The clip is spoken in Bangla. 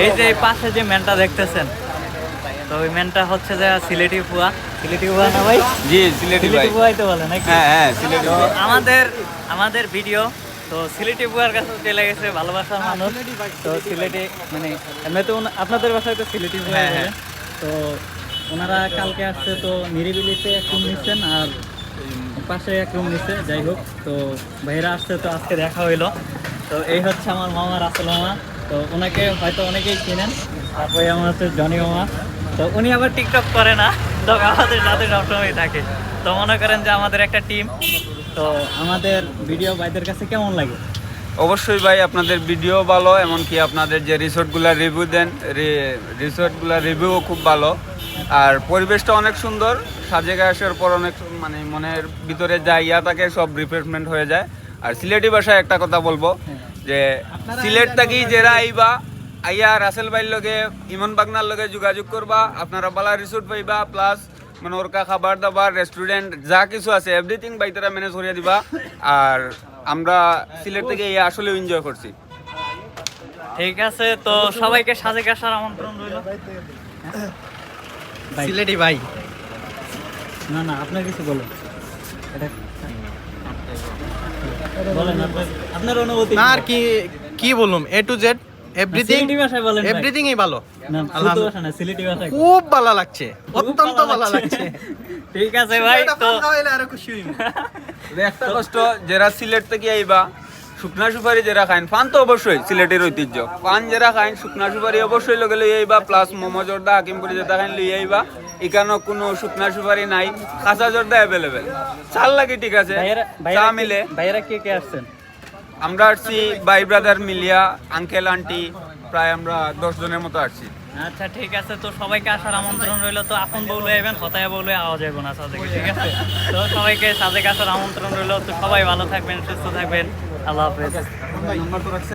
এই যে এই পাশে যে ম্যানটা দেখতেছেন, তো ওই ম্যানটা হচ্ছে যে সিলেটি ফুয়া। সিলেটি ফুয়া না ভাই? জি, সিলেটি ভাই। সিলেটি ফুয়াই তো বলে নাকি? হ্যাঁ হ্যাঁ, সিলেটি তো ভাই। আমাদের ভিডিও তো সিলেটি ফুয়ার কাছে চলে গেছে, ভালোবাসার মানুষ। তো সিলেটি মানে এমনি তো আপনাদের বাসায় তো সিলেটি ফুয়া হ্যাঁ, বলে। হ্যাঁ। তো ওনারা কালকে আসছে, তো নিরিবিলিতে এক রুম নিচ্ছেন আর পাশে এক রুম নিচ্ছে। যাই হোক, তো ভাইরা আসছে, তো আজকে দেখা হইলো। তো এই হচ্ছে আমার মামা রাসেল মামা। তো ওনাকে হয়তো অনেকেই চিনেন। তারপরে আমার হচ্ছে জনি মামা। তো উনি আবার টিকটক করে না, তবে আমাদের সাথে সবসময় থাকে। তো মনে করেন যে আমাদের একটা টিম। তো আমাদের ভিডিও ভাইদের কাছে কেমন লাগে? অবশ্যই ভাই, আপনাদের ভিডিও ভালো, এমনকি আপনাদের যে রিসোর্টগুলোর রিভিউ দেন, রিসোর্টগুলোর রিভিউ খুব ভালো। আর পরিবেশটা অনেক সুন্দর। সাজেকে আসার পর অনেক মানে মনের ভিতরে যা ইয়া থাকে সব রিফ্রেশমেন্ট হয়ে যায়। আর সিলেটি ভাষায় একটা কথা বলবো যে সিলেট থাকি যারা আইবা আইয়া রাসেল ভাইয়ের লগে, ইমন বাগনার লগে যোগাযোগ করবা, আপনারা বালা রিসোর্ট পাইবা। প্লাস মানে ওরকা খাবার দাবার, রেস্টুরেন্ট যা কিছু আছে এভরিথিং বাইতারা ম্যানেজ করিয়ে দিবা। আর আমরা সিলেট থেকে এই আসলে এনজয় করছি। ঠিক আছে, তো সবাইকে সাজেক আসার আমন্ত্রণ রইল। সিলেটি ভাই। না না, আপনার কিছু বলুন। বলেন আপনার অনুভূতি। না আর কি বলুম, এ টু জেড এভরিথিং, সিলেটি ভাষায় বলেন ভাই। এভরিথিংই ভালো। না, শুদ্ধ ভাষা না, সিলেটি ভাষায়। খুব ভালো লাগছে, অত্যন্ত ভালো লাগছে। ঠিক আছে ভাই, তো আরো খুশি হইম। একটা কষ্ট, যারা সিলেট থেকে আইবা শুকনা সুপারি যারা খাইন, পান তো অবশ্যই সিলেটের ঐতিহ্য, পান যারা খাইন শুকনা সুপারি অবশ্যই লগে লই আইবা। প্লাস মোমো জর্দা, হাকিমপুরি যেটা খাইন লই আইবা। এখানে কোনো শুকনা সুপারি নাই, কাঁচা জর্দা অ্যাভেলেবেল। চাল লাগে ঠিক আছে, চা মিলে। ভাইয়েরা কে কে আসছেন? আমরা আসছি ভাই ব্রাদার মিলিয়া, আঙ্কেল আন্টি, প্রায় আমরা 10 জনের মতো আসছি। আচ্ছা ঠিক আছে, তো সবাইকে আসার আমন্ত্রণ রইলো। তো আপন বউ লয়ে আইবেন, কথায় বউ লয়ে আওয়া যাইব না সাজেকে, ঠিক আছে? তো সবাইকে সাজেক আসার আমন্ত্রণ রইলো। তো সবাই ভালো থাকবেন, সুস্থ থাকবেন। আল্লাহ হাফেজ।